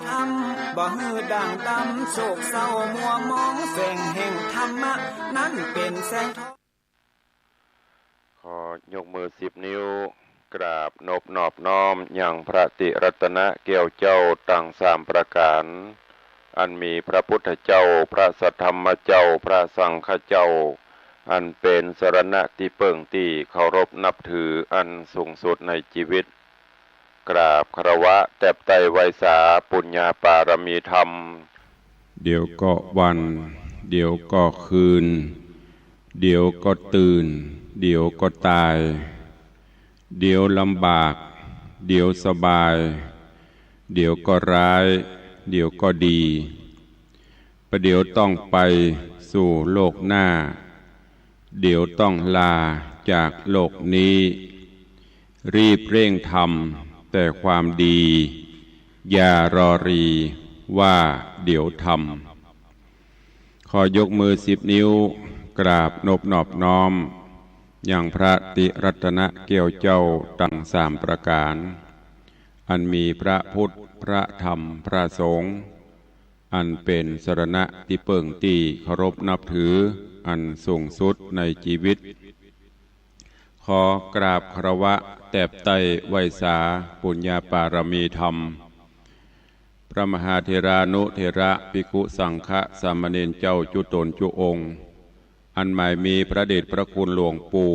ธรรมบ่ฮือด่างดำโศกเศร้ามัวมองแสงแห่งธรรมะนั้นเป็นแสงทองขอยกมือ10 นิ้วกราบนบน้อมอย่างพระติรัตนะแก้วเจ้าตั้ง3 ประการอันมีพระพุทธเจ้าพระสัทธรรมเจ้าพระสังฆเจ้าอันเป็นสรณะที่เบิ่งที่เคารพนับถืออันสูงสุดในชีวิตกราบคารวะแตบไตไวสาปุญญาปารมีธรรมเดี๋ยวก็วันเดี๋ยวก็คืนเดี๋ยวก็ตื่นเดี๋ยวก็ตายเดี๋ยวลำบากเดี๋ยวสบายเดี๋ยวก็ร้ายเดี๋ยวก็ดีประเดี๋ยวต้องไปสู่โลกหน้าเดี๋ยวต้องลาจากโลกนี้รีบเร่งทำแต่ความดีอย่ารอรีว่าเดี๋ยวทำขอยกมือ10 นิ้วกราบนบน้อมอย่างพระติรัตนะแก้วเจ้าตั้ง3 ประการอันมีพระพุทธพระธรรมพระสงฆ์อันเป็นสรณะที่เปิ่งที่เคารพนับถืออันสูงสุดในชีวิตขอกราบคารวะแตบไตไวสาปุญญาปารมีธรรมพระมหาเถรานุเถระภิกขุสังฆสามเณรเจ้าจุตนจุองค์อันหมายมีพระเดชพระคุณหลวงปู่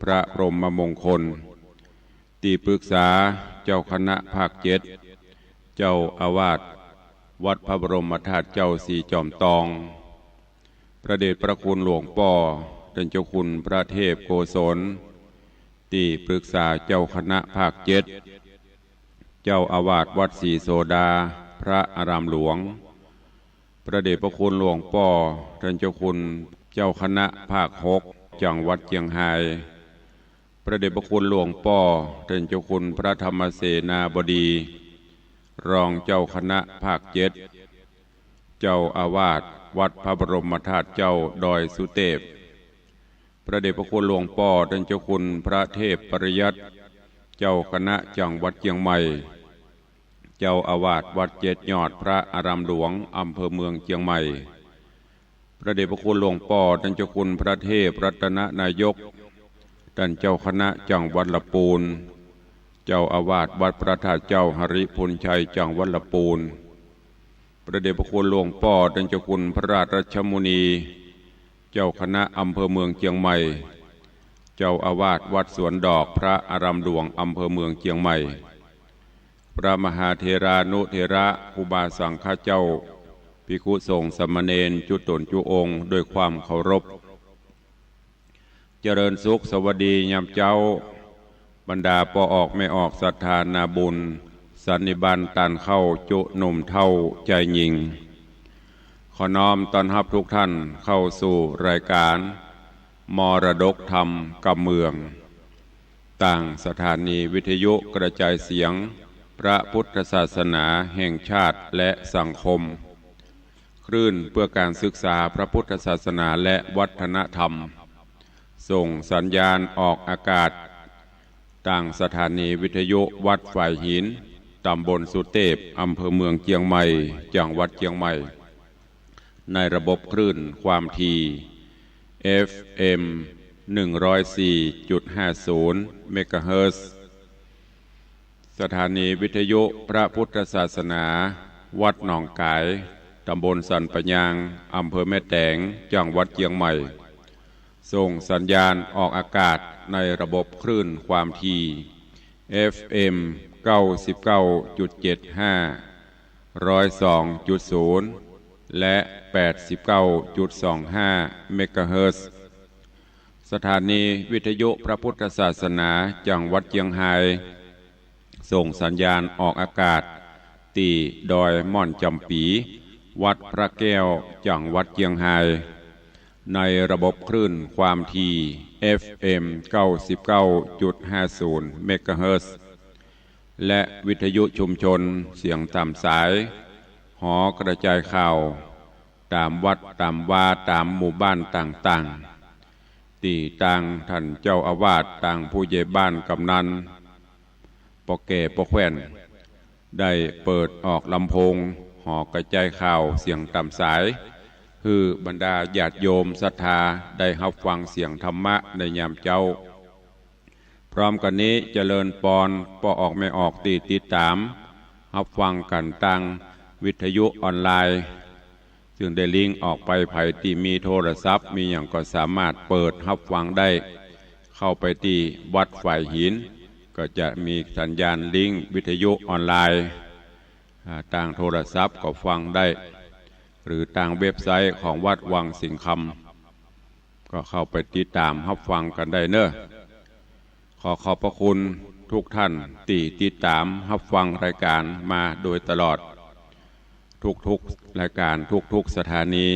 พระพรหมมงคลที่ปรึกษาเจ้าคณะภาค7เจ้าอาวาสวัดพระบรมธาตุเจ้าสีจอมตองพระเดชพระคุณหลวงป่อท่านเจ้าคุณพระเทพโกศลที่ปรึกษาเจ้าคณะภาค7เจ้าอาวาสวัดศรีโสดาพระอารามหลวงพระเดชพระคุณหลวงป่อท่านเจ้าคุณเจ้าคณะภาค6จังหวัดเชียงรายพระเดชพระคุณหลวงป่อท่านเจ้าคุณพระธรรมเสนาบดีรองเจ้าคณะภาค7เจ้าอาวาสวัดพระบรมธาตุเจ้าดอยสุเทพพระเดชพระคุณหลวงป่อท่านเจ้าคุณพระเทพปริยัติเจ้าคณะจังหวัดเชียงใหม่เจ้าอาวาสวัด7 ยอดพระอารามหลวงอำเภอเมืองเชียงใหม่พระเดชพระคุณหลวงป่อท่านเจ้าคุณพระเทพรัตนนายกท่านเจ้าคณะจังหวัดลำพูนเจ้าอาวาสวัดพระธาตุเจ้าหริพุนชัยจังหวัดลำพูนพระเดชพระคุณหลวงป่อท่านเจ้าคุณพระราชรัชมุนีเจ้าคณะอำเภอเมืองเชียงใหม่เจ้าอาวาสวัดสวนดอกพระอารามหลวงอำเภอเมืองเชียงใหม่พระมหาเถรานุเถระครูบาสังฆเจ้าภิกขุสงฆ์สามเณรจุตนจุองค์ด้วยความเคารพเจริญสุขสวัสดียามเจ้าบรรดาปอออกไม่ออกศรัทธานาบุญสันนิบาตตันเข้าจุหนุ่มเท่าใจหญิงขอน้อมต้อนรับทุกท่านเข้าสู่รายการมรดกธรรมกับเมืองต่างสถานีวิทยุกระจายเสียงพระพุทธศาสนาแห่งชาติและสังคมคลื่นเพื่อการศึกษาพระพุทธศาสนาและวัฒนธรรมส่งสัญญาณออกอากาศต่างสถานีวิทยุวัดฝ่ายหินตำบลสุเทพอำเภอเมืองเชียงใหม่จังหวัดเชียงใหม่ในระบบคลื่นความถี่ FM 104.50 เมกะเฮิรตซ์สถานีวิทยุพระพุทธศาสนาวัดหนองกายตำบลสันปะยางอำเภอแม่แตงจังหวัดเชียงใหม่ส่งสัญญาณออกอากาศในระบบคลื่นความถี่ FM 99.75 102.0 และ 89.25 เมกะเฮิรตซ์สถานีวิทยุพระพุทธศาสนาจังหวัดเชียงรายส่งสัญญาณออกอากาศที่ดอยม่อนจำปีวัดพระแก้วจังหวัดเชียงรายในระบบคลื่นความถี่ FM 99.50 เมกะเฮิรตซ์และวิทยุชุมชนเสียงตามสายหอกระจายข่าวตามวัดตามวาตามหมู่บ้านต่างๆที่ต่างท่านเจ้าอาวาสต่างผู้ใหญ่บ้านกำนันปอแก่ปอแคว้น ได้เปิดออกลำโพงหอกระจายข่าวเสียงต่ำสายคือบรรดาญาติโยมศรัทธาได้รับฟังเสียงธรรมะในยามเจ้าพร้อมกันนี้เจริญปอนปอออกไม่ออกติดตามรับฟังกันตั้งวิทยุออนไลน์ซึ่งได้ลิงก์ออกไปไผที่มีโทรศัพท์มีอย่างก็สามารถเปิดรับฟังได้เข้าไปที่วัดฝ่ายหินก็จะมีสัญญาณลิงก์วิทยุออนไลน์ทางโทรศัพท์ก็ฟังได้หรือทางเว็บไซต์ของวัดวังสิงห์คำก็เข้าไปติดตามรับฟังกันได้เนอะขอขอบพระคุณทุกท่านที่ติดตามรับฟังรายการมาโดยตลอดทุกรายการทุกสถานี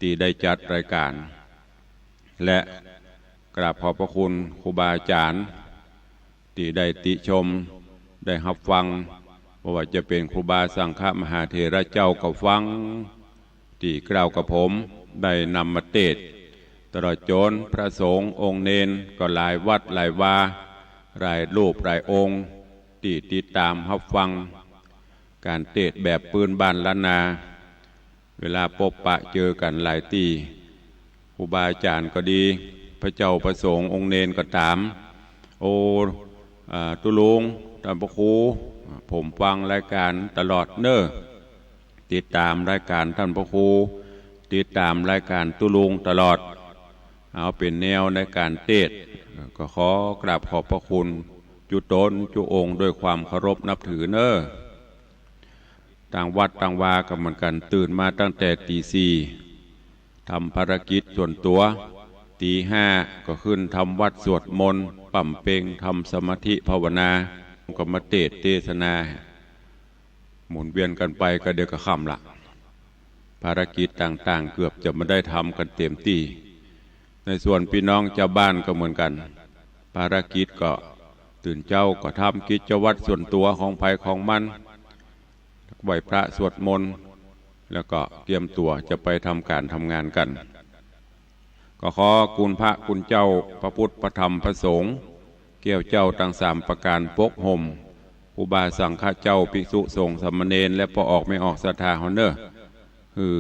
ที่ได้จัดรายการและกราบขอบพระคุณครูบาอาจารย์ที่ได้ติชมได้รับฟังว่าจะเป็นครูบาสังฆมหาเถระเจ้าก็ฟังที่กล่าวกับผมได้นำมาเทศน์ตลอดจนพระสงฆ์องค์เนนก็หลายวัดหลายวาหลายรูปหลายองค์ที่ติดตามรับฟังการเทศน์แบบปืนบ้านล้านนาเวลาพบปะเจอกันหลายที่ครูบาอาจารย์ก็ดีพระเจ้าพระสงฆ์องค์เนนก็ถามโอ้ตุลุงท่านพระครูผมฟังรายการตลอดเนอะติดตามรายการท่านพระครูติดตามรายการตุลุงตลอดเอาเป็นแนวในการเทศน์ก็ขอกราบขอบพระคุณจุตนจุองค์ด้วยความเคารพนับถือเนอะต่างวัดต่างวากับเหมือนกันตื่นมาตั้งแต่ตี 4ทำภารกิจส่วนตัวตี 5ก็ขึ้นทำวัดสวดมนต์ปั่มเปงทำสมาธิภาวนาก็มาเทศนาหมุนเวียนกันไปก็เดี๋ยวก็ค่ำละภารกิจต่างๆเกือบจะไม่ได้ทำกันเต็มที่ในส่วนพี่น้องเจ้าบ้านก็เหมือนกันภารกิจก็ตื่นเจ้าก็ทำกิจวัตรส่วนตัวของภัยของมันไหว้พระสวดมนต์แล้วก็เตรียมตัวจะไปทำการทำงานกันก็ขอคุณพระคุณเจ้าพระพุทธพระธรรมพระสงฆ์เกี่ยวเจ้าทั้ง3ประการปกห่มอุบาสังฆเจ้าภิกษุสงฆ์สามเณรและพอออกไม่ออกศรัทธาเฮาเนอคือ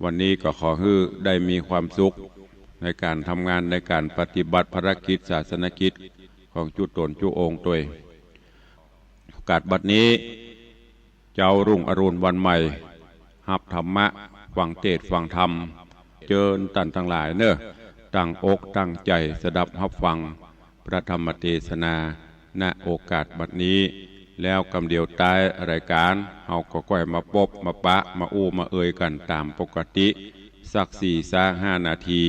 วันนี้ก็ขอให้ได้มีความสุขในการทำงานในการปฏิบัติภารกิจศาสนกิจของจุตนจุองค์ตัวโอกาสบัดนี้เจ้ารุ่งอรุณวันใหม่หับธรรมะฟังเทศฟังธรรมเจิญตันทั้งหลายเนอะตั้งอกตั้งใจสดับหับฟังพระธรรมเทศนาณโอกาสบัดนี้แล้วกำเดียวตายรายการเฮาก็ค่อยมาพบมาปะมาอู้มาเอ่ยกันตามปกติสัก4-5 นาที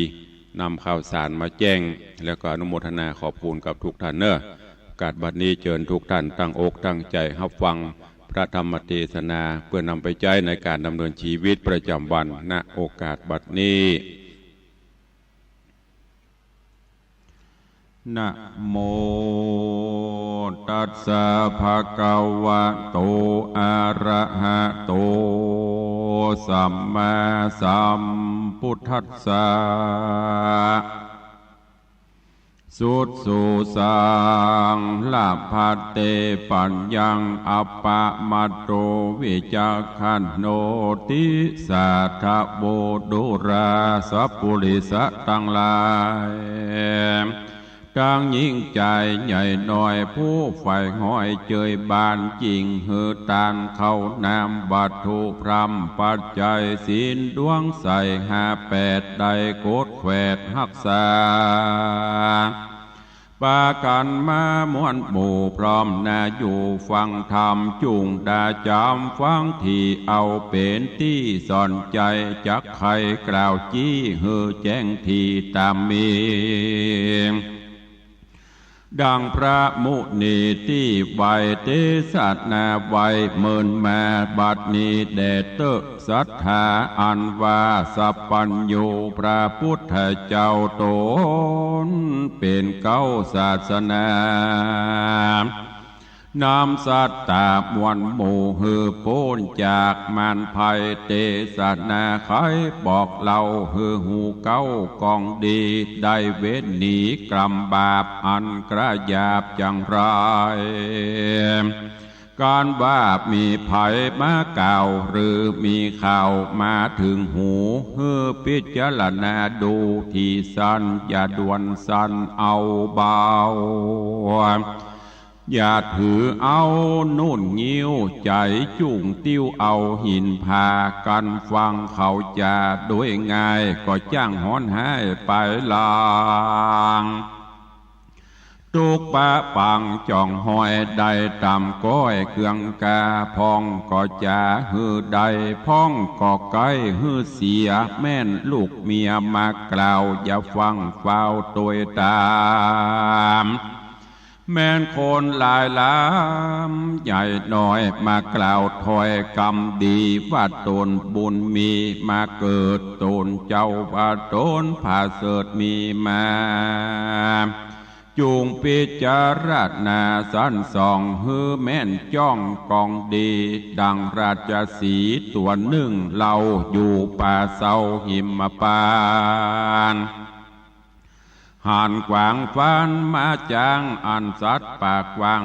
นำข่าวสารมาแจ้งแล้วก็อนุโมทนาขอบคุณกับทุกท่านเนอะโอกาสบัดนี้เชิญทุกท่านตั้งอกตั้งใจรับฟังพระธรรมเทศนาเพื่อนำไปใช้ในการดำเนินชีวิตประจำวันณโอกาสบัดนี้นะโมตัสสะภะคะวะโตอะระหะโตสัมมาสัมพุทธัสสะสุดสุสังลาภัตเตปัญญังอัปปะมัตโตวิจักขันโนติสัทธโบดุราสัพพุริสทั้งหลายทั้งยิ่งใจใหญ่น้อยผู้ใฝ่ห้อยเจยบานจริงหือตานเข้านามวัตถุพรำปัจจัยศีลดวงใส58ได้โกดแขวดหักษาปากันมามวนหมู่พร้อมนาอยู่ฟังธรรมจุงดาจำฟังที่เอาเป็นที่สอนใจจักใครกล่าวจี้หือแจ้งที่ตามมีดังพระมุนีที่ไวเทศนาไวเมินมาบัดนี้แด่เตศรัทธาอันว่าสัพพัญญูพระพุทธเจ้าตนเป็นเก้าศาสนานำสัตตามวันหมู่หือโพ้นจากมารภัยเทศนาไขบอกเล่าหือหูเก้ากองดีได้เว้นหนีกรรมบาปอันกระยาบจังไร การว่ามีภัยมากล่าวหรือมีข่าวมาถึงหูเฮือพิจารณาดูที่สั้นอย่าด่วนสั้นเอาเบาอย่าถือเอานุ่นงิ้วใจจุ่งติ้วเอาหินพากันฟังเขาจะโดยง่ายก็จ้างฮ้อนให้ไปลางทุกปะปังจ่องหอยได้ตำก้อยเครื่องกาพองก็จะฮือใดพ้องก็ไกลฮือเสียแม่นลูกเมียมากล่าวอย่าฟังเฝ้าตัวตามแม่นคนหลายล้ำใหญ่น้อยมากล่าวถอยกรรมดีว่าตนบุญมีมาเกิดตนเจ้าว่าตนผ่าเสดมีมาจูงพิจารณาสันส่องฮือแม่นจ้องกองดีดังราชสีห์ตัวหนึ่งเราอยู่ป่าเศร้าหิมปานหานกวางฟันมาจางอันสัตว์ปากวาง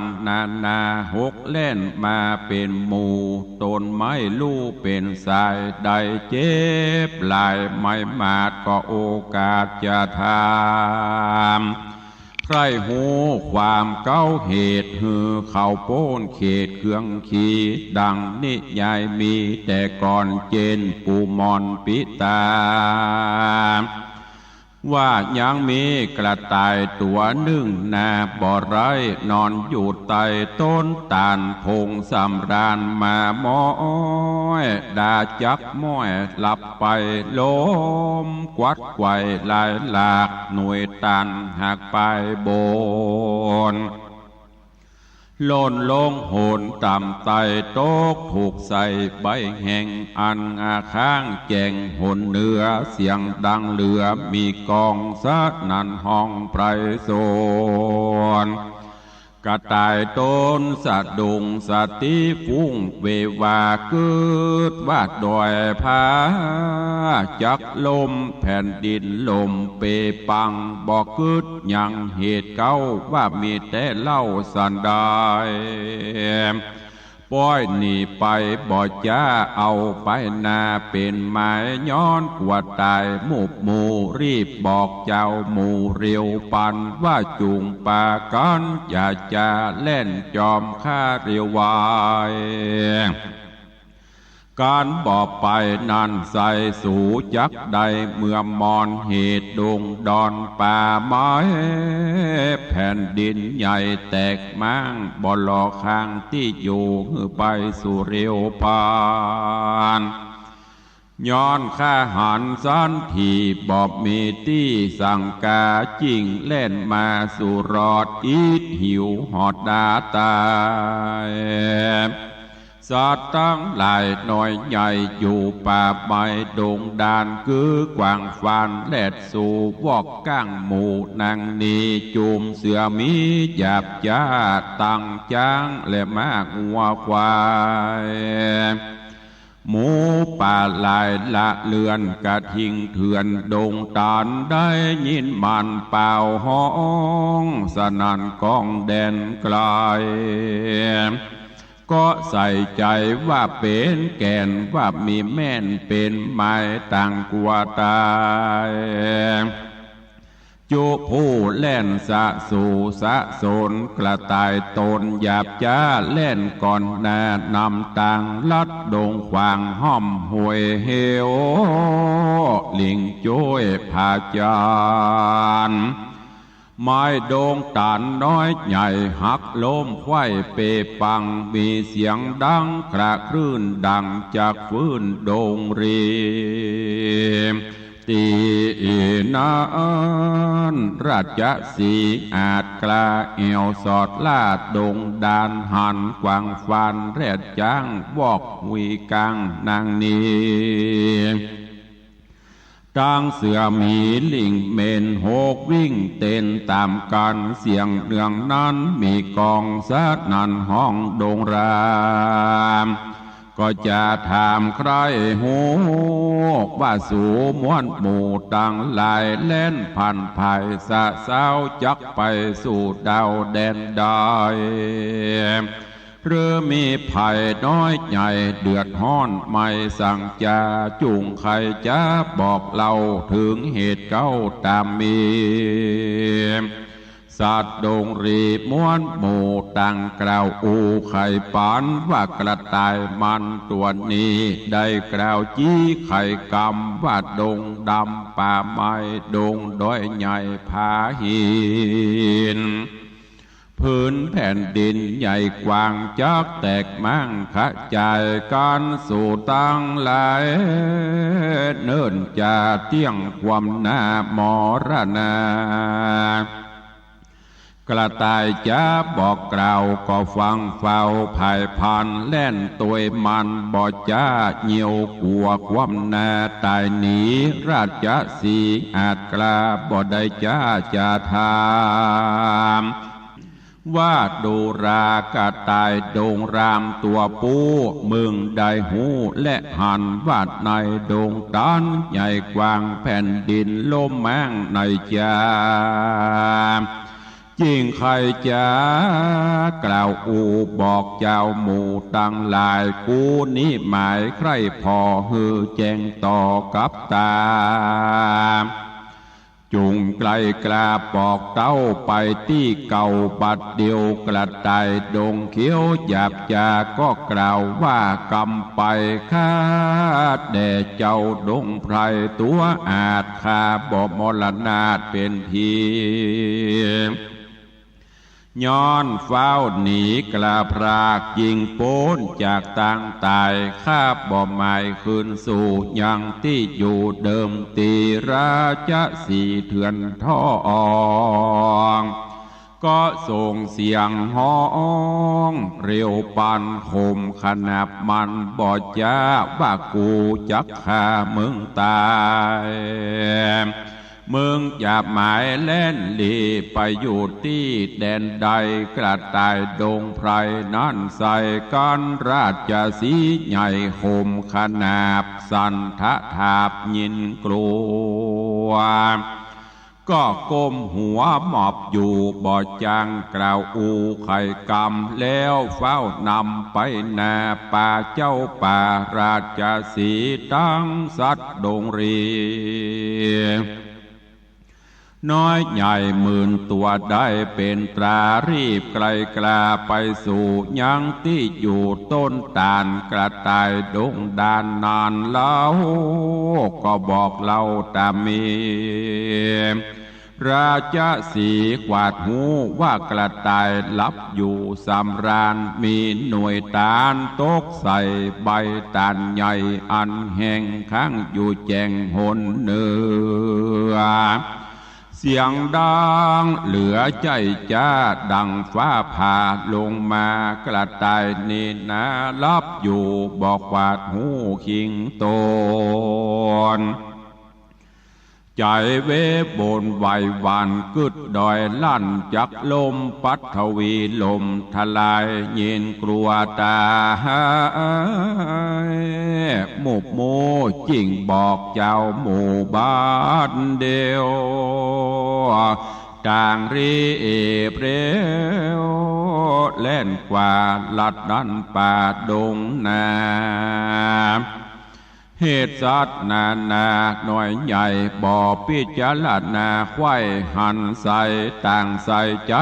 นาหกเล่นมาเป็นหมู่ต้นไม้ลู่เป็นสายได้เจ็บหลายไม่มาดก็โอกาสจะทำใครหูความเก้าเหตุหือเข่าโป้นเขตเครื่องขีดังนิยายมีแต่ก่อนเจนปูมอนปิตาว่ายังมีกระต่ายตัวหนึ่งนาบ่อไรนอนอยู่ใต้ต้นตาลพงสำราญมาม้อยดาจับม้อยหลับไปล้มกวัดไกวลายหลากหน่วยตันหักไปบนโลนลงโหนต่ำไตโต๊กถูกใส่ใบแห่งอันอาข้างแจงหนเนื้อเสียงดังเหลือมีกองสัดนันห้องไพรโซนกระต่ายต้นสะดุงสติฟุ้งเววาเกิดวาดดอยผาจักลมแผ่นดินลมเปปังบอกกึดยังเหตุเก้าว่ามีแต่เล่าสันดายป้อยหนีไปบ่จ้าเอาไปนาเป็นไม้ย้อนกวดตายหมูรีบบอกเจ้าหมูเรียวปันว่าจุงปากันอย่าจะเล่นจอมข้าเรียววายการบอกไปนั่นใส่สู่จักใดเมื่อมอนเหตุดงดอนป่าไม้แผ่นดินใหญ่แตกมั่งบ่หลอกข้างที่อยู่ไปสู่เรียวพานย้อนข้าหันสันทีบอบมีที่สั่งกาจิงเล่นมาสู่รอดอีดหิวหอดดาตายสัตว์ทั้งหลายน้อยใหญ่อยู่ป่าไม้ดงดานคือกวางฟันแลดสู่วอกก้างหมู่นางนีจุมเสือมีหยาบจ้าตั้งจ้างและมากงัวควายหมูป่าลายละเลือนกระทิงเถื่อนดงตานได้ยินมันเป่าห้องสนั่นกองแดนไกลก็ใส่ใจว่าเป็นแก่นว่ามีแม่นเป็นไม้ต่างกว่าตายจุผู้เล่นสะสู่สะสนกระต่ายตนหยาบจ้าเล่นก่อนแน่นำต่างลัดดงขวางห้อมหวยเฮวลิงจ้วยผาจานไม้โด่งตานน้อยใหญ่หักล้มไขว้เปปังมีเสียงดังกระคลื่นดังจากฟื้นโด่งรีตีนานราชสีอาจกลาเอวสอดลาดดงดานหันกวางฟันแรดจ้างวอกวีกังนางนีตั้งเสือมีลิงเมนหกวิ่งเต้นตามกันเสียงเนืองนั้นมีกองสัดนันห้องดงรามก็จะถามใครหูว่าสู่ม้วนหมู่ตั้งหลายเล่นผ่านภายสะเศร้าจักไปสู่ดาวแดนใด หรือมีภัยน้อยใหญ่เดือดร้อนไม่สั่งจาจุงใครจะบอกเราถึงเหตุเก้าตามมีสัตว์ดงรีม้วนหมู่ดังกล่าวอูไข่ปานว่ากระต่ายมันตัวนี้ได้กล่าวจี้ไข่กำว่าดงดำป่าไม้ดงด้อยใหญ่ผาหินพื้นแผ่นดินใหญ่กว้างจักแตกมั่งขจายการสู่ตั้งหลายเนิ่นจะเตี้ยงความหน้ามรณากระต่ายจะบอกกล่าวก็ฟังเฝ้าภายพันแล่นตัวมันบ่จ้าเหี่ยวกลัวความนาตายหนีราชสีอาจกล้าบ่ได้จ้าจะทามว่าดูรากระต่ายโดงรามตัวปูมึงได้หูและหันวาดในโดงตันใหญ่กว้างแผ่นดินลมแมงในจายิ่งใครจะกล่าวอูบอกเจ้าหมู่ตั้งหลายกูนี้หมายใครพอฮือแจ้งต่อกับตาจุงไกลกลาปอกเต้าไปที่เก่าบัดเดียวกระต่ายดงเขียวหยาบจาก็กล่าวว่ากำไปคาดแด่เจ้าดงไพรตัวอาจคาบ่มรณาเป็นทีย้อนเฝ้าหนีกลาพรากยิงโป้นจากต่างตายข้าบ่หมายคืนสู่ยังที่อยู่เดิมตีราชสีเถื่อนท่องก็ส่งเสียงฮ้องเรียวปันคมขนาบมันบ่จ้าว่ากูจักฆ่ามึงตายมึงอย่าหมายเล่นลีไปอยู่ที่แดนใดกระต่ายดงไพรนั่นใส่กันราชสีใหญ่คมขนาบสันทะทาบยินกลัวก็ก้มหัวหมอบอยู่บ่จังกล่าวอูไข่กำแล้วเฝ้านำไปนาป่าเจ้าป่าราชสีตั้งสัตว์ดงรีน้อยใหญ่หมื่นตัวได้เป็นตรารีบไกลกลาไปสู่ยังที่อยู่ต้นตาลกระต่ายดงดานนานเล่าก็บอกเล่าตามมีราชสีกวาดหูว่ากระต่ายลับอยู่สำราญมีหน่วยตาลตกใส่ใบตาลใหญ่อันแห้งข้างอยู่แจงหนเนื้อเสียงดังเหลือใจจ้าดังฟ้าผ่าลงมากระต่ายนี่นาลับอยู่บอกวาดหูคิงโตนใจเวบนไหวหวานกึดดอยลั่นจักลมปัทวีลมทลายเย็นกลัวตาหมู่โมจริงบอกเจ้าหมู่บ้านเดียวต่างรีเปรวเล่นกว่าลัดดันป่าดงนาเหตุสัตว์นานาหน่อยใหญ่บ่อพิจารณาไข้หันใส่ต่างใส่ใจ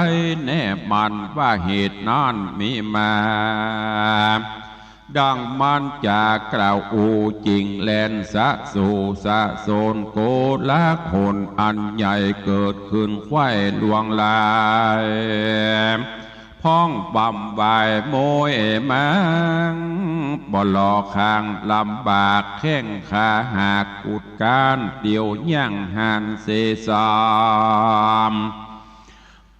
แน่มันว่าเหตุนั้นมีมาดังมันจากกล่าวอูจริงแลนสะสู่สะโซนโกละคนอันใหญ่เกิดขึ้นไข้ลวงลายพ้องบำบายโมยมังบ่หลอกข้างลำบากแข้งขาหากอุดการเดียวย่างหันเสสาม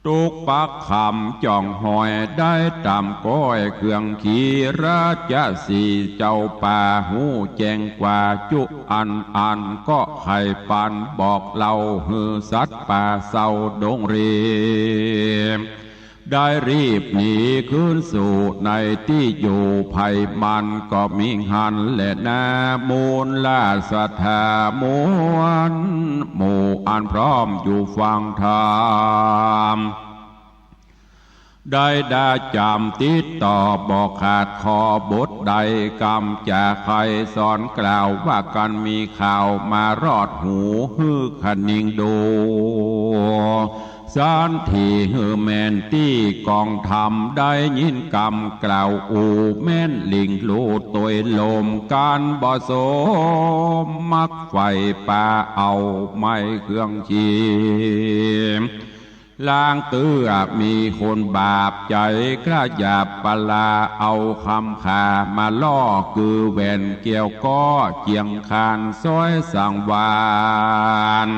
ตุกปักคำจ่องหอยได้ตามก้อยเครื่องขี่ราชสีเจ้าป่าหูแจงกว่าจุอันก็ไข่ปันบอกเล่าฮือสัตว์ป่าเศร้าดงรีได้รีบหนีขึ้นสู่ในที่อยู่ภัยมันก็มิหันและนามูลลาศรัทธามวนหมู่อันพร้อมอยู่ฟังธรรม ได้ดาจำติดต่อบอกขาดคอบทใดกรรมจากใครสอนกล่าวว่ากันมีข่าวมารอดหูฮือขนิงดูสานที่ฮือแมนตี้กองทำได้ยินกรรมกล่าวอูแม่นลิงลูตัวลมการบ่สมมักไฟป่าเอาไม่เครื่องชีลางเตื้อมีคนบาปใจกระหยาบปลาเอาคำขามาล่อคือแว่นเกี่ยวก้อเจียงคานซอยสังวาน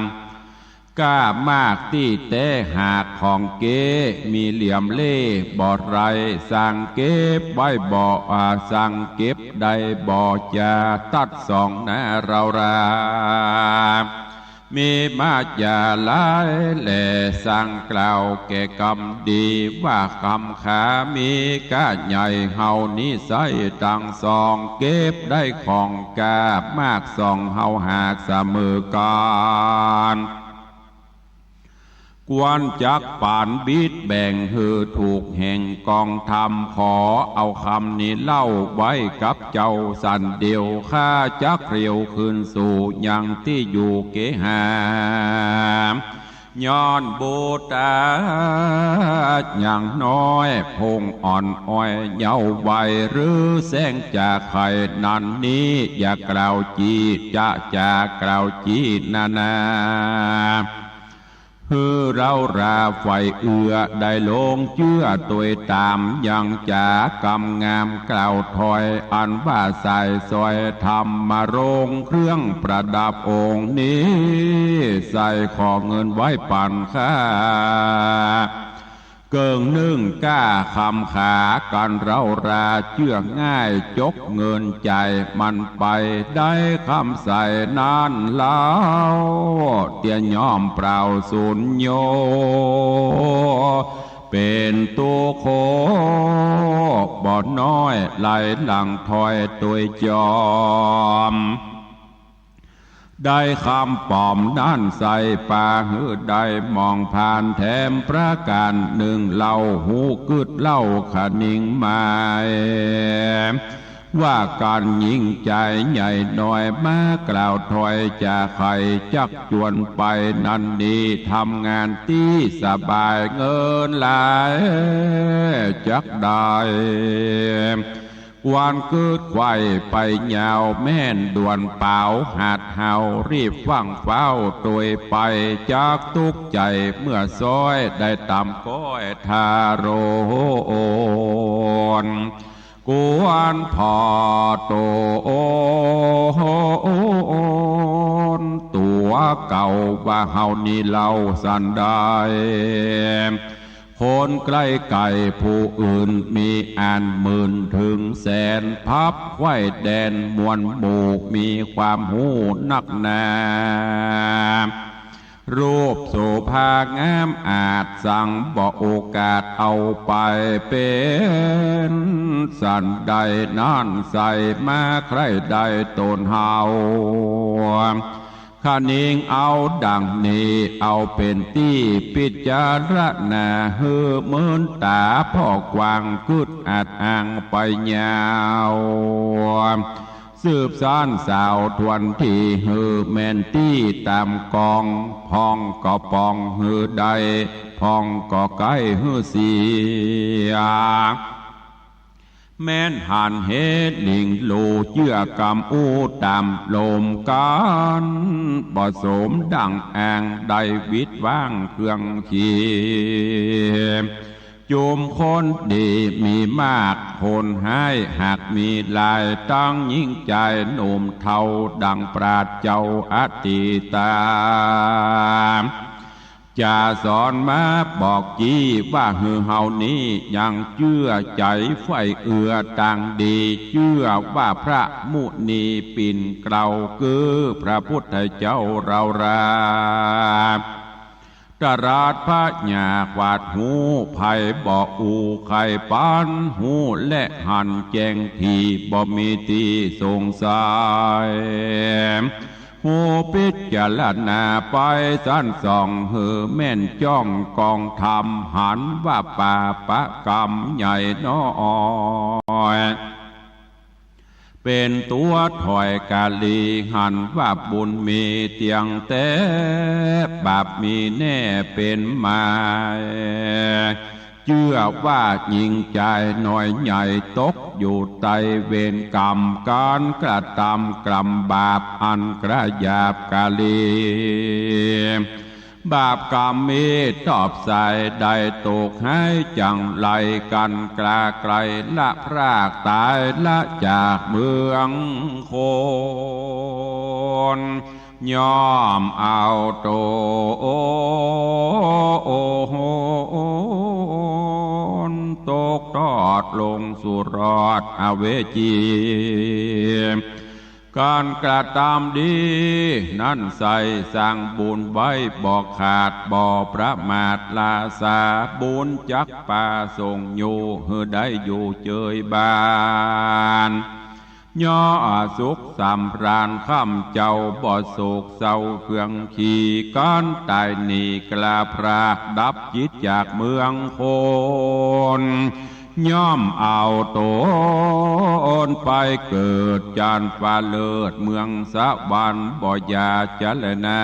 กล้ามากที่เต้หากของเก๋มีเหลี่ยมเล่บอดไรสั่งเก็บไว้บ่อสั่งเก็บได้บ่อจะตัดสองหน้าเรารามีมาจาลายแหล่สั่งกล่าวแก่กรรมดีว่ากรรมขามีก้าใหญ่เฮานิสัยตั้งสองเก็บได้ของกามากสองเฮาหากเสมอกันกวนจักป่านบิดแบ่งหือถูกแห่งกองธรรมขอเอาคำนี้เล่าไว้กับเจ้าสันเดียวข้าจักเรียวคืนสู่ยังที่อยู่เกหามย้อนโบตาอย่างน้อยพงอ่อนอ้อยเยาว์วัยหรือแสงจากไข่นันนี้อย่ากล่าวจีจากกล่าวจีนาคือเราราไฟเอือได้ลงเชื่อตัวตามยังจากำงามกล่าวถอยอันว่าใส่ซอยทำมาโรงเครื่องประดับองค์นี้ใส่ขอเงินไว้ปั่นค่าเกิงนึ่งก้าคำขากันเราราเชื่อง่ายจกเงินใจมันไปได้คำใส่นานแล้วเตียย่อมเปล่าสูญโยเป็นตัวโคบ่อน้อยไหลหลังถอยตัวจอมได้คำปอมนั่นใส่ป่าหือได้มองผ่านแถมประการหนึ่งเล่าหูกึดเล่าขนิงหมายว่าการยิ่งใจใหญ่หน่อยมากล่าวถอยจากใครจักจวนไปนั่นดีทำงานที่สบายเงินหลายจักได้วันเกิดไข่ไปยาวแม่นด่วนเปล่าหาดเฮารีบฟังเฝ้าตัวไปจากทุกใจเมื่อซอยได้ตามก้อยทาโรนกวนพอโตตัวเก่าว่าเฮานี่เล่าสันได้คนใกล้ไก่ผู้อื่นมีอ่านหมื่นถึงแสนพับไว้แดนมวลหมู่มีความหูนักหนารูปโสภางามอาจสั่งบอกโอกาสเอาไปเป็นสันใดนั่นใส่มาใครใดตนเฮาข้านิงเอาดังนี้เอาเป็นที่พิจารณาเฮือเมินตาพ่อกวางกึดอาจอ่างไปยาวสืบสานสาวทวนที่ฮือแมนตี้ตามกองพองก็ปองฮือใดพองก็ไก่ฮือเสียแม่นหันเฮดลิงโลเชื่อกรรมอูตามลมกันบ่สมดังแองได้วิตว่างเครื่องขีจุมคนดีมีมากคนให้หากมีลายตั้งยิ่งใจหนุ่มเทาดังปราดเจ้าอติตาจะสอนมาบอกจี้ว่าฮือเฮานี้ยังเชื่อใจไฟเอือต่างดีเชื่อว่าพระมุนีปิ่นเกลาคือพระพุทธเจ้าเราราตราดพระญาขวาดหูไผ่บ่อูไข่ปานหูและหันแจงทีบ่มีตีสงสัยค หูพิจารณาไปสั้นส่องหือแม่นจ้องกองธรรมหันว่าป่าปะกรรมใหญ่น้อยเป็นตัวถอยกาลีหันว่าบุญมีเตียงแต่บาปมีแน่เป็นมาเชื่อว่ายิ่งใจหน่อยใหญ่ตกอยู่ใต้เวรกรรมการกระทำกรรมบาปอันกระยาบกาลีบาปกรรมมีตอบใส่ได้ตกให้จังไรกันกลาไกลละพรากตายละจากเมืองโคนยอมเอาโตตกทอดลงสู่รอดอเวจีการกระทำดีนั่นใส่สร้างบุญไว้บอกขาดบ่อประมาทลาสาบุญจักป่าส่งอยู่เฮือได้อยู่เจยบานย่อสุขสำราญข้ามเจ้าบ่โศกเศร้าเครื่องขี่ก้อนตายหนีกลาพรากดับจิตจากเมืองโคนย่อมเอาตนไปเกิดจานฟ้าเลิศเมืองสวรรค์บ่อยาจะเลนา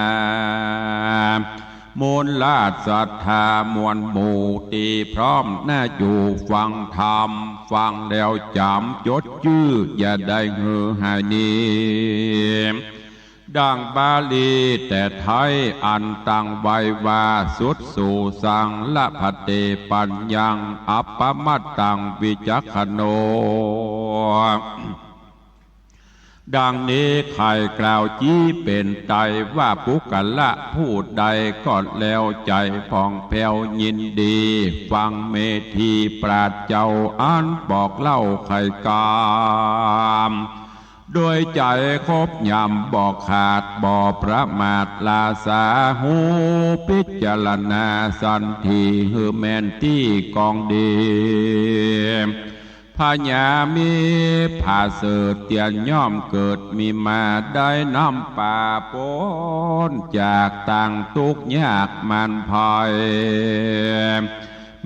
มูลลาดศรัทธามวลหมู่ตีพร้อมน่าอยู่ฟังธรรมฟังแล้วจำจดชื่ออย่าได้เหือหายนี้ดังบาลีแต่ไทยอันตั้งไว้ว่าสุดสู่สังละพเตปัญญังอัปปมัตตังวิจักขโนดังนี้ใครกล่าวจี้เป็นไตว่าปุกละพูดใดก็แล้วใจผ่องแผ้วยินดีฟังเมธีปราชเจ้าอันบอกเล่าใครกามโดยใจครบยำบอกขาดบ่ประมาทลาสาหูพิจารณาสันทีฮือแมนที่กองดีพญามีผาเสดเตียนย่อมเกิดมีมาได้น้ำป่าปนจากต่างทุกยากมันพาย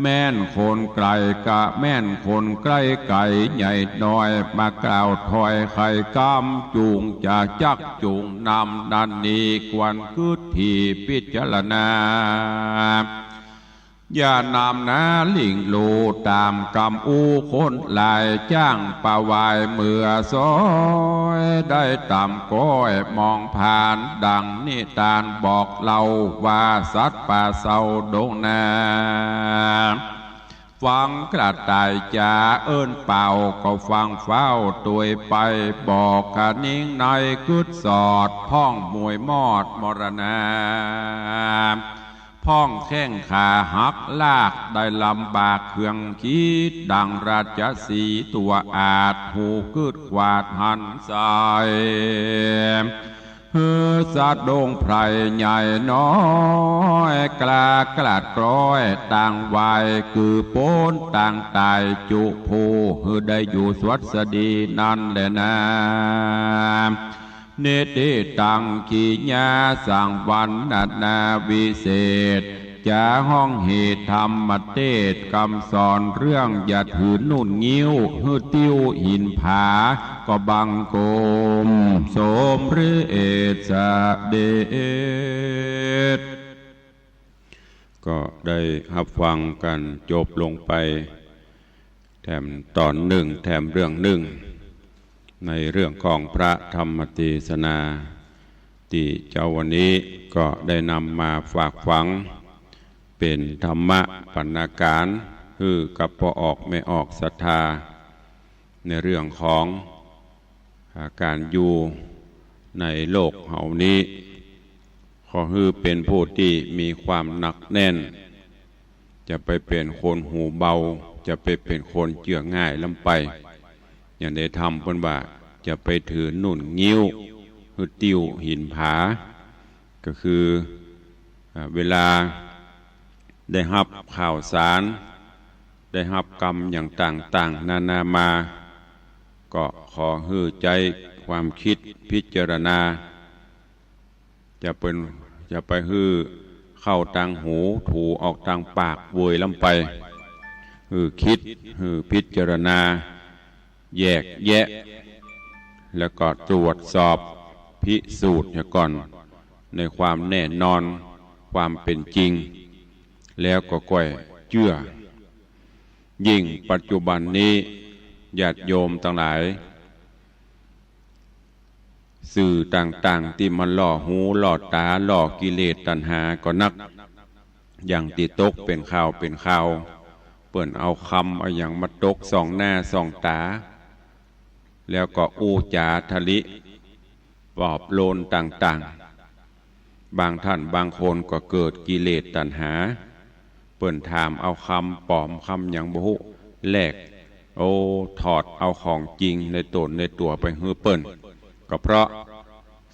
แม่นคนไกลกะแม่นคนใกล้ไก่ใหญ่น้อยมากล่าวถอยไข่กำจูงจะจักจูงนำดันนี้ควรคืดที่พิจารณาอย่านำนาลิงโลตามกำอูคนลายจ้างป่าวายเมื่อซอยได้ต่ำก้อยมองผ่านดังนิทานบอกเล่าว่าสัตว์ป่าเศร้าดงนาฟังกระต่ายจ่าเอิ้นเป่าก็ฟังเฝ้าตัวไปบอกกะนิ่งในกึดสอดพ้องมวยมอดมรณาพ้องแข้งขาหักลากได้ลำบากเครื่องคิดดังราชสีตัวอาจหูกึดกวาดหันสายเฮือสัตว์ดงไพรใหญ่น้อยกลากลาดกร้อยต่างวัยคือโป้นต่างตายจุภูเฮือได้อยู่สวัสดีนั่นแหละนะเนติตังขีญาสังวันนาวิเศษจะห้องเหตุธรรมเทศคำสอนเรื่องอย่าถือนุ่นงิ้วฮือติ้วหินผาก็บังโกมสมฤเอสเดชก็ได้รับฟังกันจบลงไปแถมตอนหนึ่งแถมเรื่องหนึ่งในเรื่องของพระธรรมเทศนาที่เจ้าวันนี้ก็ได้นำมาฝากฝังเป็นธรรมะปรรณาการคือกับพอออกไม่ออกศรัทธาในเรื่องของการอยู่ในโลกเหล่านี้ขอให้เป็นผู้ที่มีความหนักแน่นจะไปเป็นคนหูเบาจะไปเป็นคนเจือง่ายลำไปอย่างได้ทำเพิ่นว่าจะไปถือนุ่นงิ้วคือติ้วหินผาก็คือเวลาได้รับข่าวสารได้รับกรรมอย่างต่างๆนานามาก็ขอให้ใจความคิดพิจารณา จะไปฮื้อเข้าทางหูถูออกทางปากเวยลำไปคิดพิจารณาแยกแยะแล้วก็ตรวจสอบพิสูจน์ก่อนในความแน่นอนความเป็นจริงแล้วก็ค่อยเชื่อยิ่งปัจจุบันนี้ญาติโยมทั้งหลายสื่อต่างๆที่มันล่อหูล่อตาล่อกิเลสตัณหาก็นักอย่างที่ตกเป็นข่าวเปิ่นเอาคำเอาอย่างมาตกส่องหน้าส่องตาแล้วก็อูจาทะลิปลอบโลนต่างๆบางท่านบางคนก็เกิดกิเลสตัณหาเปิ่นถามเอาคำปลอมคำอย่างบุหุแลกถอดเอาของจริงในตนในตัวไปฮื้อเปิ่นก็เพราะ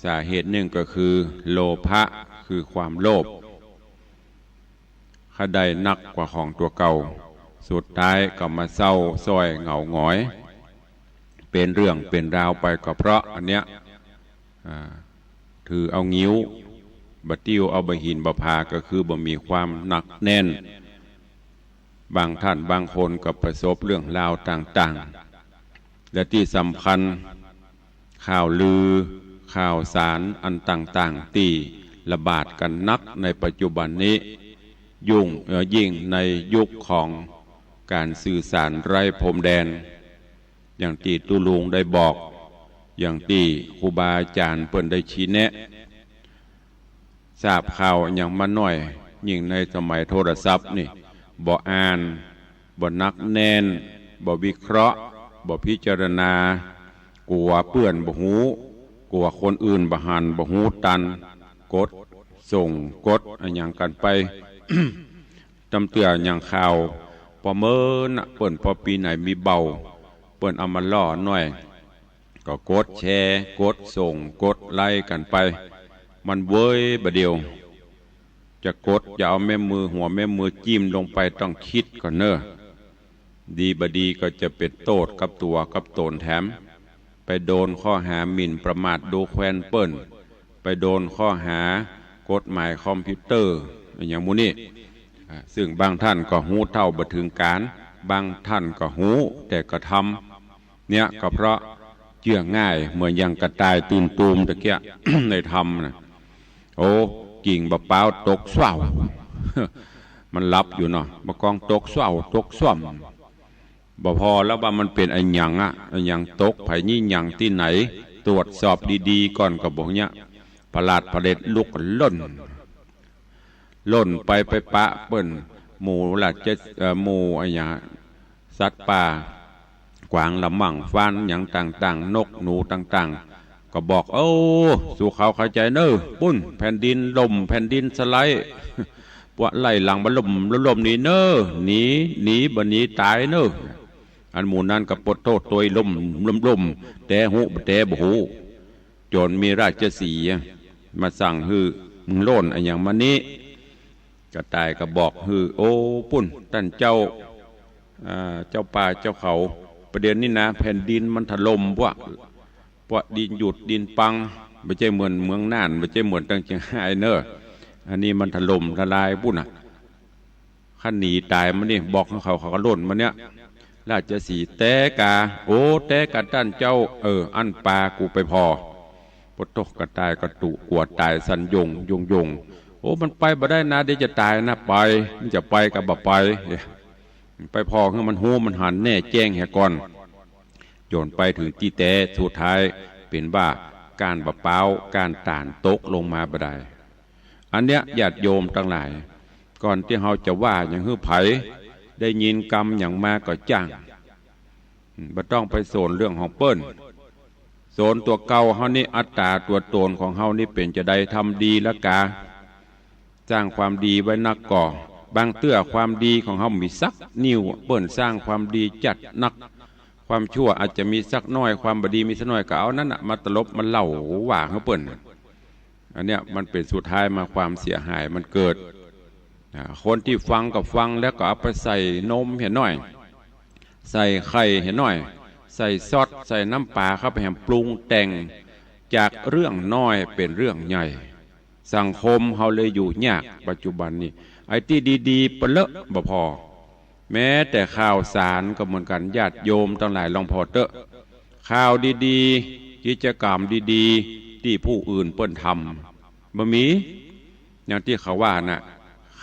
สาเหตุหนึ่งก็คือโลภะคือความโลภข้าได้นักกว่าของตัวเก่าสุดท้ายก็มาเศร้าซ้อยเหงาหงอยเป็นเรื่องเป็นราวไปก็เพราะอันเนี้ยถือเอางิ้วบัดติ้วเอาบะหินบะพาก็คือบ่มีความหนักแน่นบางท่านบางคนก็ประสบเรื่องราวต่างๆและที่สำคัญข่าวลือข่าวสารอันต่างๆที่ระบาดกันนักในปัจจุบันนี้ยิ่งในยุคของการสื่อสารไร้พรมแดนอย่างที่ตุลุงได้บอกอย่างที่ครูบาอาจารย์เปิ้นได้ชี้แนะทราบข่าวอย่างมาหน่อยยิ่งในสมัยโทรศัพท์นี่บ่อ่านบ่นักแน่นบ่วิเคราะห์บ่พิจารณากลัวเปื้อนบ่หูกลัวคนอื่นบ่หันบ่หูตันกดส่งกดอย่างกันไป จำเตืออย่างข่าวพอเมินเปิ้นพอปีไหนมีเบาเปิ้นเอามาล่อหน่อยก็กดแชร์กดส่งกดไล่กันไปมันเว้ยบะเดียวจะกดอย่าเอาแม่มือหัวแม่มือจิ้มลงไปต้องคิดก่อนเนอะดีบดีก็จะเป็นโทษกับตัวกับตนแถมไปโดนข้อหาหมิ่นประมาทดูแควนเปิ้นไปโดนข้อหากฎหมายคอมพิวเตอร์อย่างมูนี่ซึ่งบางท่านก็หูเท่าบ่ถึงการบางท่านก็หูแต่ก็ทำเนี่ยก็เพราะเชื่อง่ายเหมือนอย่างกระต่ายตื่นตูมตะเกีย ในธรรมนะกิ่งบะเป้าตกสว่าว มันรับอยู่เนาะบะกองตกสว่าวตกส่วมบ่พอแล้วว่ามันเป็นไอ้หยังไอ้หยังตกไผนี่หยังที่ไหนตรวจสอบดีๆก่อนก็บอกเนี่ยประหลาดประเด็ดลุกล่นไปปะเปิ้นหมู่หลัดจะหมู่ไอ้หยังสัตว์ป่ากวางละมั่งฟ้านหยังต่างๆนกหนูต่างๆก็บอกสู่เขาเข้าใจเนอะปุ้นแผ่นดินลมแผ่นดินสไลด์ปวดไหลหลังบรรลมนี่เนอะหนีบันนี้ตายเนอะอันหมู่นั้นกับปดโทษตัวลมแต่หูแต่บ่หูจนมีราชสีห์มาสั่งฮือมึงโล่นอย่างมันนี้กระต่ายก็บอกฮือปุ้นท่านเจ้าป่าเจ้าเขาประเด็นนี้นะแผ่นดินมันถล่มพวกดินหยุดดินปังไม่ใช่เหมือนเมืองน่านไม่ใช่เหมือนตั้งเชียงรายเนอะอันนี้มันถล่มทลายปุ้นขันหนีตายมันนี่บอกเขาก็ล่นมันเนี้ยราชสีห์แต่กาแต่กาท่านเจ้าอันปลากูไปพอปตกกระต่ายกระตุกวดตายสันยงมันไปบ่ได้นะเดี๋ยวจะตายนะไปมันจะไปกับบ่ไปพอคือมันหูมันหันแน่แจ้งแหก่อนโยนไปถึงที่แต่สุดท้ายเป็นว่าการบะเป้าการต่านตกลงมาบ่ได้อันเนี้ยญาติโยมทั้งหลายก่อนที่เราจะว่าอย่างฮื้อไผได้ยินกรรมอย่างมาก็จ้างบ่ต้องไปโซนเรื่องของเปิ้นโซนตัวเก่าเฮานี่อัตตาตัวตนของเฮานี่เป็นจะได้ทำดีละกาสร้างความดีไว้นักก่อบางเตื้อความดีของเฮามีสักนิ้วเปิ้นสร้างความดีจัดนักความชั่วอาจจะมีสักน้อยความบดีมีสักน้อยก็เอานั่นน่ะมาตลบมันเล่าว่าเฮาเปิ้นอันเนี้ยมันเป็นสุดท้ายมาความเสียหายมันเกิดคนที่ฟังก็ฟังแล้วก็เอาไปใส่นมเห็นหน่อยใส่ไข่เห็นหน่อยใส่ซอสใส่น้ำปลาเข้าไปแหมปรุงแต่งจากเรื่องน้อยเป็นเรื่องใหญ่ สังคมเฮาเลยอยู่ยากปัจจุบันนี้ไอ้ที่ดีๆเปเลอะบ่พอแม้แต่ข่าวสารก็เหมือนกันญาติโยมทั้งหลายลองพอเตอะข่าวดีๆกิจกรรมดีๆที่ผู้อื่นเปิ้นทำบ่มีอย่างที่เขาว่าน่ะ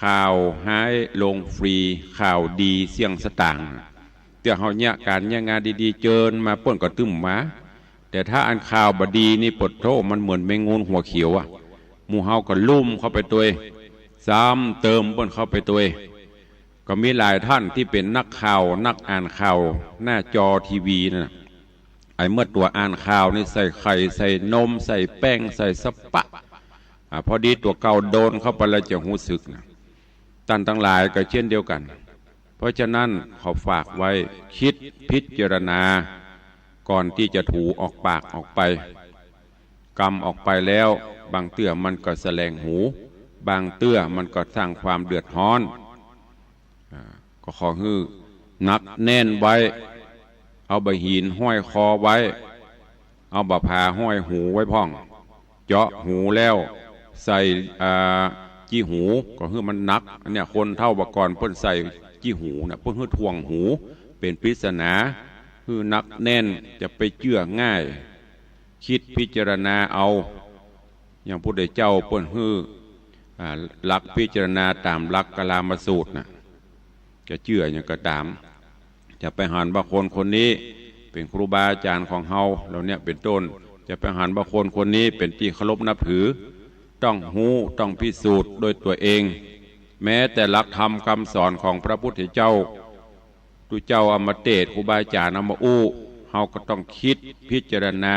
ข่าวหายลงฟรีข่าวดีเสี่ยงสตางค์แต่เฮาเนี่ยการเนี่ยงานดีๆเจิญมาเปิ้นก็ตึ้มมาแต่ถ้าอันข่าวบดีนี่ปดโทมันเหมือนแมงงูหัวเขียวอ่ะหมู่เฮาก็ลุ่มเข้าไปตัวซ้ำเติมเปิ้นเข้าไปตัวก็มีหลายท่านที่เป็นนักข่าวนักอ่านข่าวหน้าจอทีวีนะไอ้เมื่อตัวอ่านข่าวนี่ใส่ไข่ใส่นมใส่แป้งใส่สปะพอดีตัวเก่าโดนเข้าไปแล้วจะหูสึกนะท่านทั้งหลายก็เช่นเดียวกันเพราะฉะนั้นขอฝากไว้คิดพิจารณาก่อนที่จะถูออกปากออกไปกำออกไปแล้วบางเตื้อมันก็แสลงหูบางเตื้อมันก็สร้างความเดือดร้อนก็ขอให้นักแน่นไว้เอาใบหินห้อยคอไว้เอาบะพาห้อยหูไว้พ่องเจาะหูแล้วใส่จี้หูก็คือมันนักอันเนี้ยคนเท่าบกรเพิ่นใส่จี้หูนะเพิ่นคือทวงหูเป็นปริศนาคือนักแน่นจะไปเชื่อง่ายคิดพิจารณาเอาอย่างพระพุทธเจ้าเปิ้นคือหลักพิจารณาตามหลักกลามสูตรนะจะเชื่ออย่างก็ตามจะไปหันว่าคนคนนี้เป็นครูบาอาจารย์ของเฮาเราเนี่ยเป็นต้นจะไปหันว่าคนคนนี้เป็นที่เคารพนับถือต้องหูต้องพิสูจน์โดยตัวเองแม้แต่หลักธรรมคำสอนของพระพุทธเจ้าตุเจ้าอมเตศครูบาอาจารย์อมอู้เฮาก็ต้องคิดพิจารณา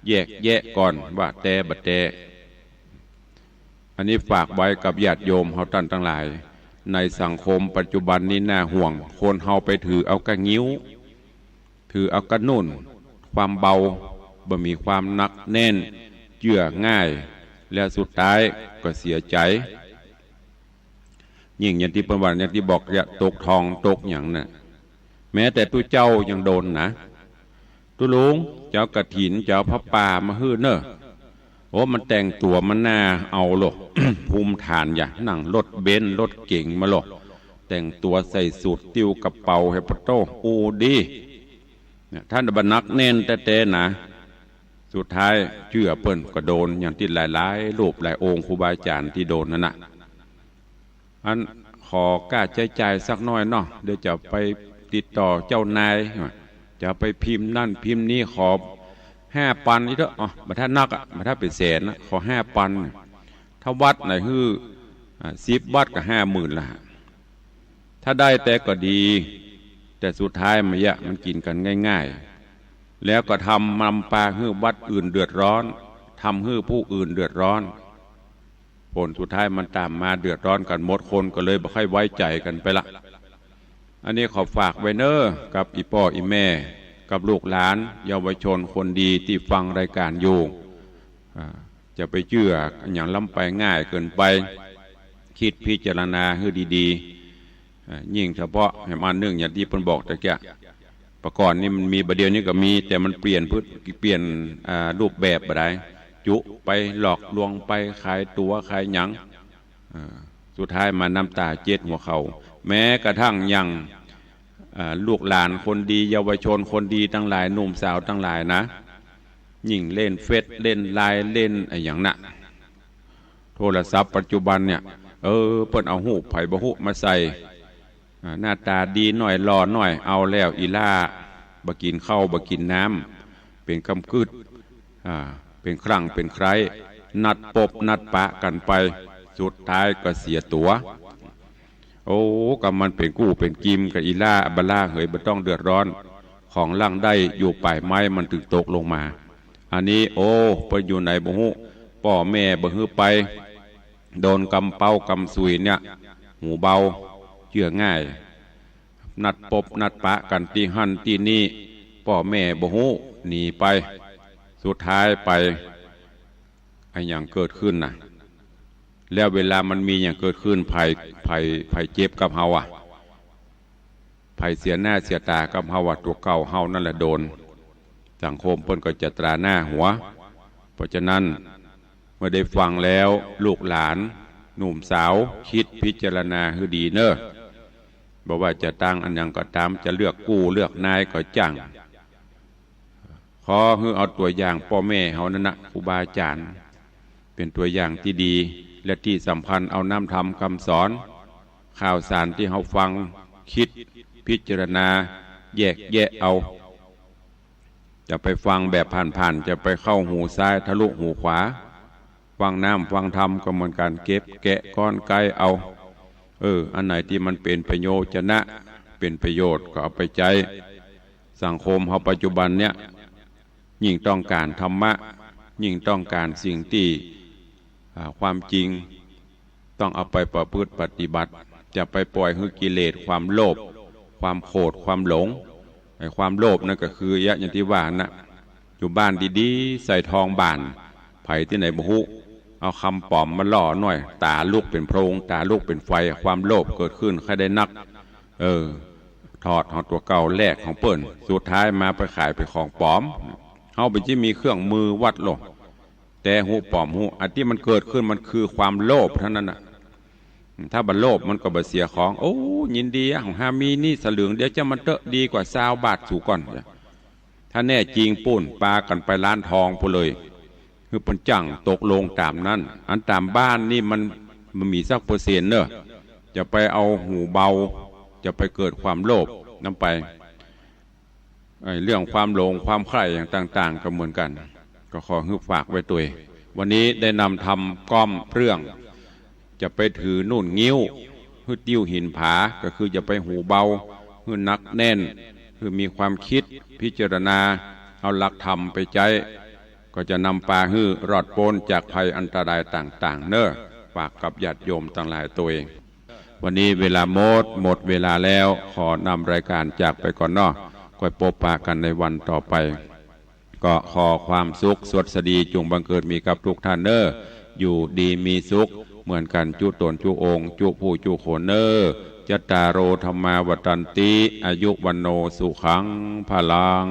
แยกแยะก่อนว่าแต่บัดแต่อันนี้ฝากไว้กับญาติโยมเฮาท่านทั้งหลายในสังคมปัจจุบันนี้น่าห่วงคนเฮาไปถือเอากระงิ้วถือเอากระนุ่นความเบาบ่มีความหนักแน่นเชื่อง่ายและสุดท้ายก็เสียใจยิ่งอย่างที่ประวัติอย่างที่บอกจะตกทองตกอย่างน่ะแม้แต่ตุเจ้ายังโดนนะตุลุงเจ้ากระถินเจ้าพระป่ามาฮื้อเนอะโอ้มันแต่งตัวมันน่าเอาหรอก ภูมิฐานอย่านั่งรถเบนซ์รถเก่งมาหรอกแต่งตัวใส่สูทติ้วกระเป๋าให้ปะโต้อูดีท่านบรรนักเน้นแต่นะสุดท้ายเชื่อเปิ้นก็โดนอย่างที่หลายๆรูปหลายองค์ครูบาอาจารย์ที่โดนนั่นน่ะอันขอกล้าใจสักน้อยเนาะเดี๋ยวจะไปติดต่อเจ้านายจะไปพิมพ์นั่นพิมพ์นี้ขอ5,000นี่เถอะมาถ้านักมาถ้าเป็นแสนนะขอ5,000ถ้าวัดไหนฮื้อ10 วัดก็50,000ละถ้าได้แต่ก็ดีแต่สุดท้ายมันกินกันง่ายๆแล้วก็ทำนำปลาฮื้อวัดอื่นเดือดร้อนทำฮื้อผู้อื่นเดือดร้อนผลสุดท้ายมันตามมาเดือดร้อนกันหมดคนก็เลยไม่ค่อยไว้ใจกันไปละอันนี้ขอฝากไว้เนอะกับอีพ่ออีแม่กับลูกหลานเยาวชนคนดีที่ฟังรายการอยู่จะไปเชื่ออย่างล้ำไปง่ายเกินไปคิดพิจารณาให้ดีๆยิ่งเฉพาะให้มาเนื่องอย่างที่เพิ่นบอกตะเกียประกอบนี่มันมีประเดี๋ยวนี้ก็มีแต่มันเปลี่ยนรูปแบบอะไรจุไปหลอกลวงไปขายตัวขายหยังสุดท้ายมาน้ำตาเจ็ดหัวเขาแม้กระทั่งยังลูกหลานคนดีเยาวชนคนดีทั้งหลายหนุ่มสาวทั้งหลายนะยิ่งเล่นเฟซเล่นไลน์เล่นอะไรอย่างน่ะโทรศัพท์ปัจจุบันเนี่ยเปิ้นเอาหูไผ่บะหุมาใส่หน้าตาดีหน่อยหล่อหน่อยเอาแล้วอีล่าบะกินข้าวบะกินน้ำเป็นกำกึดเป็นครั้งเป็นใครนัดปบนัดปะกันไปสุดท้ายก็เสียตัวโอ้กับมันเป็นกู้เป็นกิมกับอีล่าบล่าเหยบ่ต้องเดือดร้อนของล่างได้อยู่ปลายไม้มันถึงตกลงมาอันนี้โอ้ไปอยู่ไหนบ่ฮู้พ่อแม่บ่ฮื้อไปโดนกำเป้ากำสุยเนี่ยหูเบาเชื่อง่ายนัดปบนัดปะกันตีหันตีนี่พ่อแม่บ่ฮู้หนีไปสุดท้ายไปไอ้อย่างเกิดขึ้นน่ะแล้วเวลามันมีอย่างเกิดขึ้นภัยเจ็บกับเฮาภัยเสียหน้าเสียตากับเฮาตัวเก่าเฮานั่นแหละโดนสังคมเพิ่นก็จะตราหน้าหัวเพราะฉะนั้น เมื่อได้ฟังแล้วลูกหลานหนุ่มสาวคิดพิจารณาให้ดีเนอะบอกว่าจะตั้งอันยังก็ตามจะเลือกกู้เลือกนายก็จังขอให้เอาตัวอย่างพ่อแม่เขานั่นนะครูบาอาจารย์เป็นตัวอย่างที่ดีและที่สำคัญเอาน้ำธรรมคำสอนข่าวสารที่เขาฟังคิดพิจารณาแยกแยะเอาจะไปฟังแบบผ่านๆจะไปเข้าหูซ้ายทะลุหูขวาฟังน้ำฟังธรรมก็เหมือนกันเก็บแกะก้อนไกเอาอันไหนที่มันเป็นประโยชน์จะนะเป็นประโยชน์ก็เอาไปใจสังคมเขาปัจจุบันเนี่ยยิ่งต้องการธรรมะยิ่งต้องการสิ่งที่ความจริงต้องเอาไปประพฤติปฏิบัติจะไปปล่อยให้กิเลสความโลภความโกรธความหลงไอ้ความโลภนั่นก็คืออย่างที่ว่านะอยู่บ้านดีๆใส่ทองบานไผ่ที่ไหนบุหุเอาคำปลอมมาล่อหน่อยตาลูกเป็นโพรงตาลูกเป็นไฟความโลภเกิดขึ้นใครได้นักถอดของตัวเก่าแรกของเปิ้นสุดท้ายมาไปขายไปของปลอมเขาเป็นที่มีเครื่องมือวัดหรอกแต่หูปลอมหูอันที่มันเกิดขึ้นมันคือความโลภเท่านั้นนะถ้าบันโลภมันก็บ่เสียของโอ้ยินดีของฮามีนี่สลึงเดี๋ยวจะมันเตอะดีกว่า20 บาทสู่ก่อนถ้าแน่จริงปุ่นปลากันไปร้านทองพูเลยคือปัญจังตกลงตามนั้นอันตามบ้านนี่มันมีสักเปอร์เซ็นต์เนอะจะไปเอาหูเบาจะไปเกิดความโลภนำไปเรื่องความหลงความใคร่อย่างต่างๆก็เหมือนกันก็ขอให้ฝากไว้ตัววันนี้ได้นำทำก้อมเรื่องจะไปถือนุ่นงิ้วหือติ้วหินผาก็คือจะไปหูเบาหือนักแน่นคือมีความคิดพิจารณาเอาหลักธรรมไปใจก็จะนำปลาหือรอดพ้นจากภัยอันตรายต่างๆเนอะฝากกับญาติโยมต่างหลายตัวเองวันนี้เวลาหมดเวลาแล้วขอนำรายการจากไปก่อนเนาะก็พบปะกันในวันต่อไปก็ขอความสุขสวัสดีจงบังเกิดมีกับทุกท่านเนอะอยู่ดีมีสุขเหมือนกันจุตนจุองค์จุผู้จุโขนเนอจตารโอธรรมาวัตันติอายุวันโนสุขังพลัง